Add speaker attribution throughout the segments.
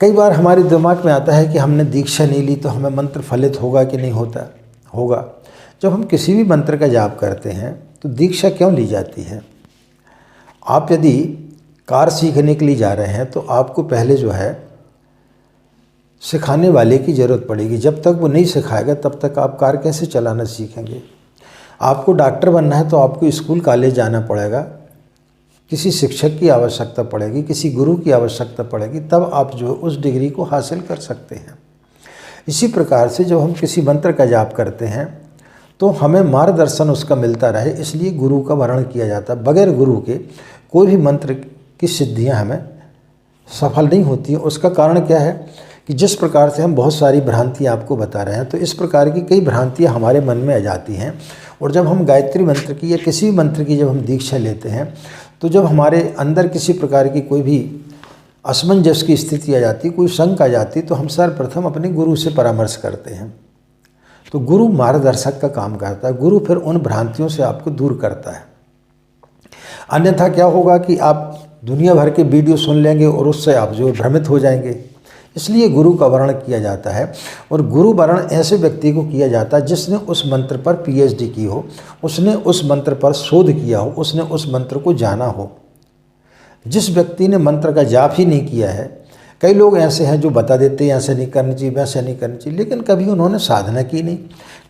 Speaker 1: कई बार हमारे दिमाग में आता है कि हमने दीक्षा नहीं ली तो हमें मंत्र फलित होगा कि नहीं होता होगा। जब हम किसी भी मंत्र का जाप करते हैं तो दीक्षा क्यों ली जाती है? आप यदि कार सीखने के लिए जा रहे हैं तो आपको पहले जो है सिखाने वाले की ज़रूरत पड़ेगी। जब तक वो नहीं सिखाएगा तब तक आप कार कैसे चलाना सीखेंगे? आपको डॉक्टर बनना है तो आपको स्कूल कॉलेज जाना पड़ेगा, किसी शिक्षक की आवश्यकता पड़ेगी, किसी गुरु की आवश्यकता पड़ेगी, तब आप जो उस डिग्री को हासिल कर सकते हैं। इसी प्रकार से जब हम किसी मंत्र का जाप करते हैं तो हमें मार्गदर्शन उसका मिलता रहे, इसलिए गुरु का वर्ण किया जाता है। बगैर गुरु के कोई भी मंत्र की सिद्धियां हमें सफल नहीं होती हैं। उसका कारण क्या है कि जिस प्रकार से हम बहुत सारी भ्रांतियाँ आपको बता रहे हैं, तो इस प्रकार की कई भ्रांतियाँ हमारे मन में आ जाती हैं। और जब हम गायत्री मंत्र की या किसी भी मंत्र की जब हम दीक्षा लेते हैं तो जब हमारे अंदर किसी प्रकार की कोई भी असमंजस की स्थिति आ जाती, कोई शंका आ जाती, तो हम सर्वप्रथम अपने गुरु से परामर्श करते हैं। तो गुरु मार्गदर्शक का काम करता है। गुरु फिर उन भ्रांतियों से आपको दूर करता है। अन्यथा क्या होगा कि आप दुनिया भर के वीडियो सुन लेंगे और उससे आप जो भ्रमित हो जाएंगे। इसलिए गुरु का वर्ण किया जाता है। और गुरु वर्ण ऐसे व्यक्ति को किया जाता है जिसने उस मंत्र पर PhD की हो, उसने उस मंत्र पर शोध किया हो, उसने उस मंत्र को जाना हो। जिस व्यक्ति ने मंत्र का जाप ही नहीं किया है, कई लोग ऐसे हैं जो बता देते हैं ऐसे नहीं करनी चाहिए, वैसे नहीं करनी चाहिए, लेकिन कभी उन्होंने साधना की नहीं,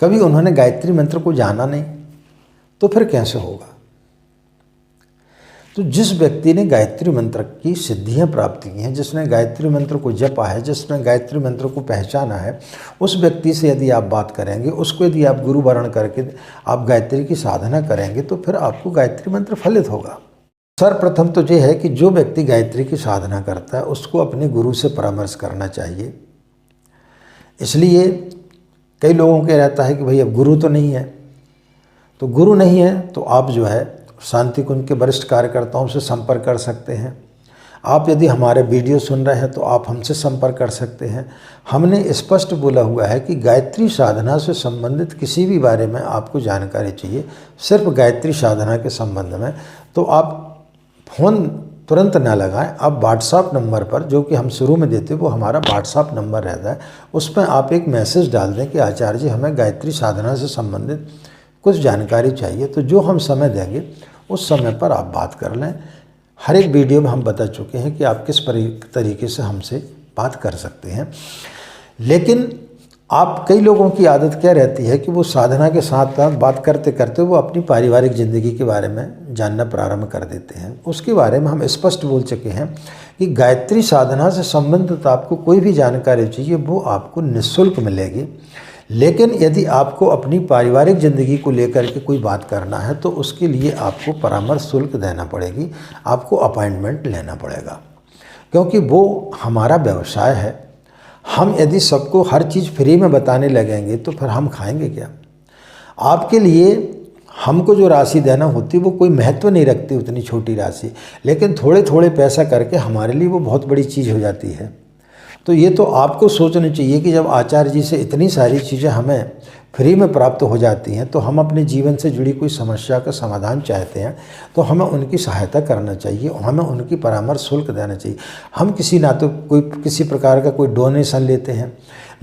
Speaker 1: कभी उन्होंने गायत्री मंत्र को जाना नहीं, तो फिर कैसे होगा? तो जिस व्यक्ति ने गायत्री मंत्र की सिद्धियां प्राप्त की हैं, जिसने गायत्री मंत्र को जपा है, जिसने गायत्री मंत्र को पहचाना है, उस व्यक्ति से यदि आप बात करेंगे, उसको यदि आप गुरु वर्ण करके आप गायत्री की साधना करेंगे तो फिर आपको गायत्री मंत्र फलित होगा। सर्वप्रथम तो ये है कि जो व्यक्ति गायत्री की साधना करता है उसको अपने गुरु से परामर्श करना चाहिए। इसलिए कई लोगों के रहता है कि भाई अब गुरु तो नहीं है, तो गुरु नहीं है तो आप जो है शांति कुंज के वरिष्ठ कार्यकर्ताओं से संपर्क कर सकते हैं। आप यदि हमारे वीडियो सुन रहे हैं तो आप हमसे संपर्क कर सकते हैं। हमने स्पष्ट बोला हुआ है कि गायत्री साधना से संबंधित किसी भी बारे में आपको जानकारी चाहिए, सिर्फ गायत्री साधना के संबंध में, तो आप फ़ोन तुरंत ना लगाएं। आप व्हाट्सएप नंबर पर, जो कि हम शुरू में देते हैं, वो हमारा व्हाट्सएप नंबर रहता है, उस पर आप एक मैसेज डाल दें कि आचार्य जी हमें गायत्री साधना से संबंधित कुछ जानकारी चाहिए। तो जो हम समय देंगे उस समय पर आप बात कर लें। हर एक वीडियो में हम बता चुके हैं कि आप किस तरीके से हमसे बात कर सकते हैं। लेकिन आप कई लोगों की आदत क्या रहती है कि वो साधना के साथ साथ बात करते करते वो अपनी पारिवारिक ज़िंदगी के बारे में जानना प्रारंभ कर देते हैं। उसके बारे में हम स्पष्ट बोल चुके हैं कि गायत्री साधना से संबंधित आपको कोई भी जानकारी चाहिए वो आपको निःशुल्क मिलेगी। लेकिन यदि आपको अपनी पारिवारिक ज़िंदगी को लेकर के कोई बात करना है तो उसके लिए आपको परामर्श शुल्क देना पड़ेगी, आपको अपॉइंटमेंट लेना पड़ेगा, क्योंकि वो हमारा व्यवसाय है। हम यदि सबको हर चीज़ फ्री में बताने लगेंगे तो फिर हम खाएंगे क्या? आपके लिए हमको जो राशि देना होती है वो कोई महत्व नहीं रखती, उतनी छोटी राशि, लेकिन थोड़े थोड़े पैसा करके हमारे लिए वो बहुत बड़ी चीज़ हो जाती है। तो ये तो आपको सोचना चाहिए कि जब आचार्य जी से इतनी सारी चीज़ें हमें फ्री में प्राप्त हो जाती हैं तो हम अपने जीवन से जुड़ी कोई समस्या का समाधान चाहते हैं तो हमें उनकी सहायता करना चाहिए, हमें उनकी परामर्श शुल्क देना चाहिए। हम ना तो कोई किसी प्रकार का कोई डोनेशन लेते हैं,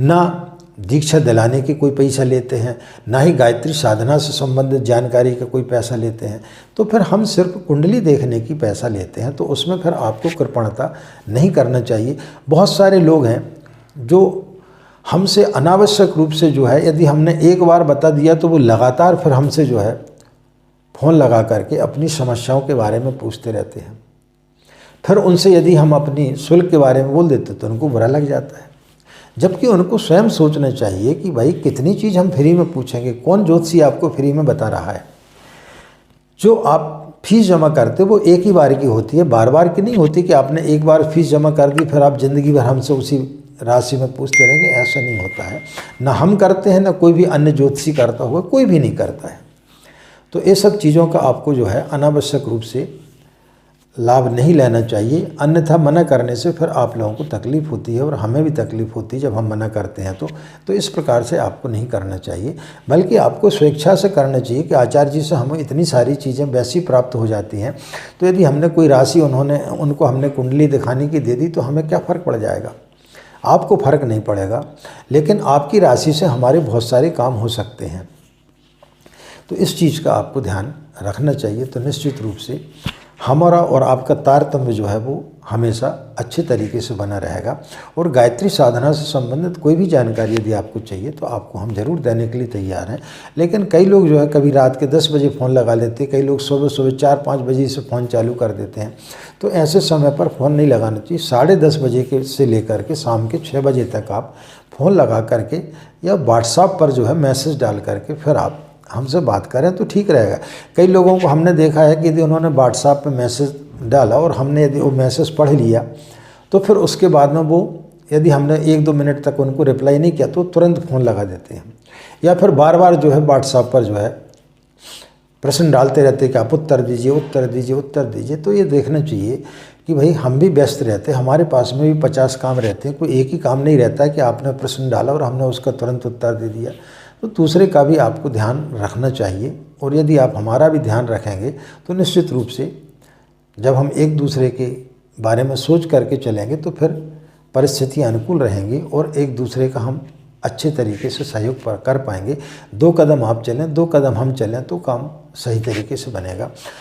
Speaker 1: ना दीक्षा दिलाने की कोई पैसा लेते हैं, ना ही गायत्री साधना से संबंधित जानकारी का कोई पैसा लेते हैं। तो फिर हम सिर्फ कुंडली देखने की पैसा लेते हैं, तो उसमें फिर आपको कृपणता नहीं करना चाहिए। बहुत सारे लोग हैं जो हमसे अनावश्यक रूप से जो है, यदि हमने एक बार बता दिया तो वो लगातार फिर हमसे जो है फ़ोन लगा करके अपनी समस्याओं के बारे में पूछते रहते हैं। फिर उनसे यदि हम अपनी शुल्क के बारे में बोल देते तो उनको बुरा लग जाता है, जबकि उनको स्वयं सोचना चाहिए कि भाई कितनी चीज़ हम फ्री में पूछेंगे। कौन ज्योतिषी आपको फ्री में बता रहा है? जो आप फीस जमा करते वो एक ही बार की होती है, बार बार की नहीं होती कि आपने एक बार फीस जमा कर दी फिर आप ज़िंदगी भर हमसे उसी राशि में पूछते रहेंगे। ऐसा नहीं होता है, ना हम करते हैं, ना कोई भी अन्य ज्योतिषी करता हुआ कोई भी नहीं करता है। तो ये सब चीज़ों का आपको जो है अनावश्यक रूप से लाभ नहीं लेना चाहिए, अन्यथा मना करने से फिर आप लोगों को तकलीफ़ होती है और हमें भी तकलीफ़ होती है जब हम मना करते हैं। तो इस प्रकार से आपको नहीं करना चाहिए, बल्कि आपको स्वेच्छा से करना चाहिए कि आचार्य जी से हमें इतनी सारी चीज़ें वैसी प्राप्त हो जाती हैं, तो यदि हमने कोई राशि उनको हमने कुंडली दिखाने की दे दी तो हमें क्या फ़र्क पड़ जाएगा? आपको फ़र्क नहीं पड़ेगा, लेकिन आपकी राशि से हमारे बहुत सारे काम हो सकते हैं। तो इस चीज़ का आपको ध्यान रखना चाहिए। तो निश्चित रूप से हमारा और आपका तारतम्य जो है वो हमेशा अच्छे तरीके से बना रहेगा। और गायत्री साधना से संबंधित कोई भी जानकारी यदि आपको चाहिए तो आपको हम ज़रूर देने के लिए तैयार हैं। लेकिन कई लोग जो है कभी रात के 10 बजे फ़ोन लगा लेते हैं, कई लोग सुबह सुबह 4-5 बजे से फ़ोन चालू कर देते हैं। तो ऐसे समय पर फ़ोन नहीं लगाना चाहिए। 10:30 बजे के से लेकर के शाम के 6 बजे तक आप फ़ोन लगा करके या व्हाट्सएप पर जो है मैसेज डाल करके फिर आप हमसे बात करें तो ठीक रहेगा। कई लोगों को हमने देखा है कि यदि उन्होंने व्हाट्सएप पे मैसेज डाला और हमने यदि वो मैसेज पढ़ लिया तो फिर उसके बाद में वो यदि हमने 1-2 मिनट तक उनको रिप्लाई नहीं किया तो तुरंत फ़ोन लगा देते हैं, या फिर बार बार जो है व्हाट्सएप पर जो है प्रश्न डालते रहते हैं कि आप उत्तर दीजिए, उत्तर दीजिए, उत्तर दीजिए। तो ये देखना चाहिए कि भाई हम भी व्यस्त रहते हैं, हमारे पास में भी 50 काम रहते हैं, कोई एक ही काम नहीं रहता है कि आपने प्रश्न डाला और हमने उसका तुरंत उत्तर दे दिया। तो दूसरे का भी आपको ध्यान रखना चाहिए। और यदि आप हमारा भी ध्यान रखेंगे तो निश्चित रूप से जब हम एक दूसरे के बारे में सोच करके चलेंगे तो फिर परिस्थितियाँ अनुकूल रहेंगी और एक दूसरे का हम अच्छे तरीके से सहयोग कर पाएंगे। 2 कदम आप चलें, 2 कदम हम चलें तो काम सही तरीके से बनेगा।